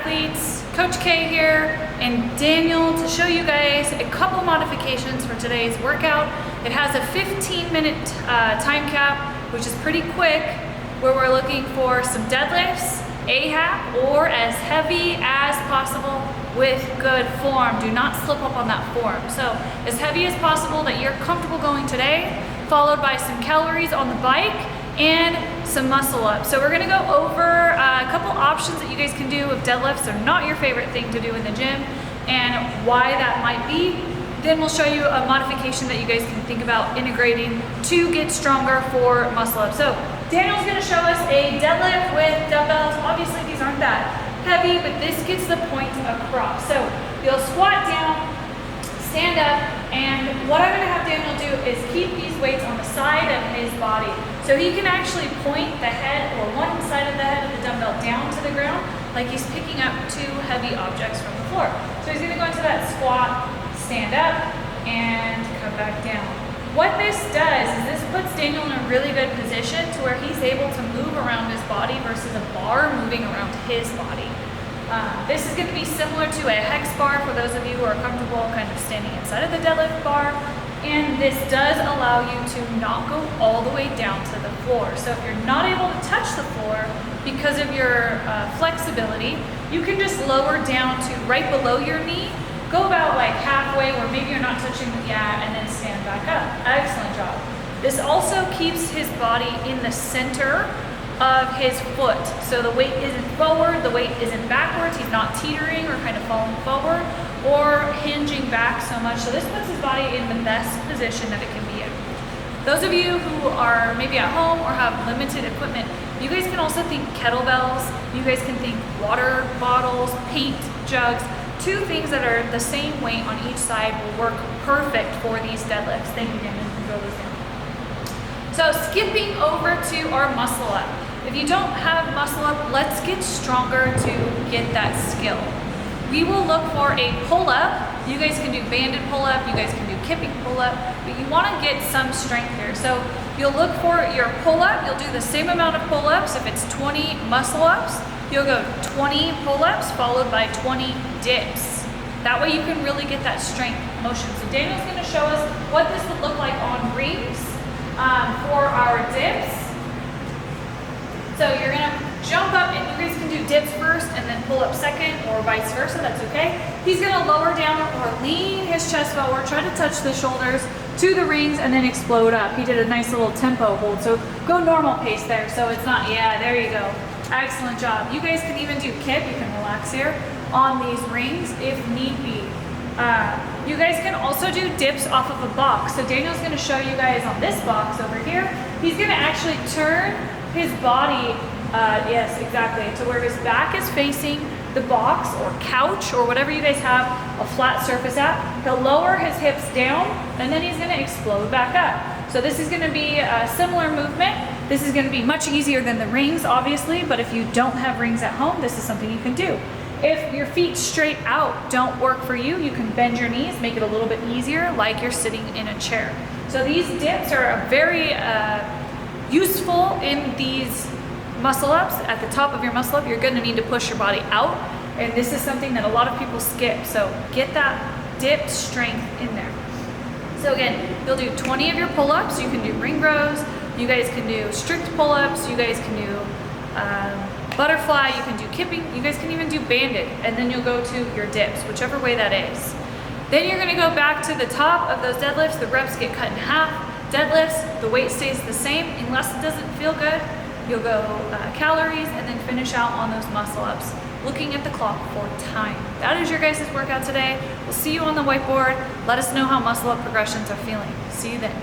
Athletes, Coach K here, and Daniel to show you guys a couple modifications for today's workout. It has a 15-minute time cap, which is pretty quick, where we're looking for some deadlifts, AHAP, or as heavy as possible with good form. Do not slip up on that form. So as heavy as possible that you're comfortable going today, followed by some calories on the bike and some muscle up. So we're gonna go over a couple options that you guys can do if deadlifts are not your favorite thing to do in the gym and why that might be. Then we'll show you a modification that you guys can think about integrating to get stronger for muscle up. So Daniel's gonna show us a deadlift with dumbbells. Obviously these aren't that heavy, but this gets the point across. So you'll squat down, stand up, and what I'm gonna have Daniel do is keep these weights on the side of his body. So he can actually point the head or one side of the head of the dumbbell down to the ground like he's picking up two heavy objects from the floor. So he's gonna go into that squat, stand up, and come back down. What this does is this puts Daniel in a really good position to where he's able to move around his body versus a bar moving around his body. This is going to be similar to a hex bar for those of you who are comfortable kind of standing inside of the deadlift bar. And this does allow you to not go all the way down to the floor. So if you're not able to touch the floor because of your flexibility, you can just lower down to right below your knee, go about like halfway where maybe you're not touching the and then stand back up. Excellent job. This also keeps his body in the center of his foot. So the weight isn't forward, the weight isn't backwards, he's not teetering or kind of falling forward or hinging back so much. So this puts his body in the best position that it can be in. Those of you who are maybe at home or have limited equipment, you guys can also think kettlebells, you guys can think water bottles, paint jugs, two things that are the same weight on each side will work perfect for these deadlifts. Thank you, Damon, for throw those down. So skipping over to our muscle up. If you don't have muscle up, let's get stronger to get that skill. We will look for a pull-up. You guys can do banded pull-up, you guys can do kipping pull-up, but you wanna get some strength here. So you'll look for your pull-up, you'll do the same amount of pull-ups. If it's 20 muscle-ups, you'll go 20 pull-ups followed by 20 dips. That way you can really get that strength motion. So Daniel's gonna show us what this would look like on rings for our dips. So you're gonna jump up and you guys can do dips first and then pull up second or vice versa, that's okay. He's gonna lower down or lean his chest forward, try to touch the shoulders to the rings and then explode up. He did a nice little tempo hold. So go normal pace there. So it's not, yeah, there you go. Excellent job. You guys can even do kip, you can relax here on these rings if need be. You guys can also do dips off of a box. So Daniel's gonna show you guys on this box over here. He's gonna actually turn his body, yes, exactly, to where his back is facing the box or couch or whatever you guys have a flat surface at. He'll lower his hips down and then he's gonna explode back up. So this is gonna be a similar movement. This is gonna be much easier than the rings, obviously, but if you don't have rings at home, this is something you can do. If your feet straight out don't work for you, you can bend your knees, make it a little bit easier like you're sitting in a chair. So these dips are very useful in these muscle ups. At the top of your muscle up, you're gonna need to push your body out, and this is something that a lot of people skip. So get that dip strength in there. So again, you'll do 20 of your pull-ups. You can do ring rows, you guys can do strict pull-ups, you guys can do butterfly, you can do kipping, you guys can even do banded, and then you'll go to your dips, whichever way that is. Then you're gonna go back to the top of those deadlifts. The reps get cut in half. Deadlifts, the weight stays the same unless it doesn't feel good. You'll go calories and then finish out on those muscle ups, looking at the clock for time. That is your guys' workout today. We'll see you on the whiteboard. Let us know how muscle up progressions are feeling. See you then.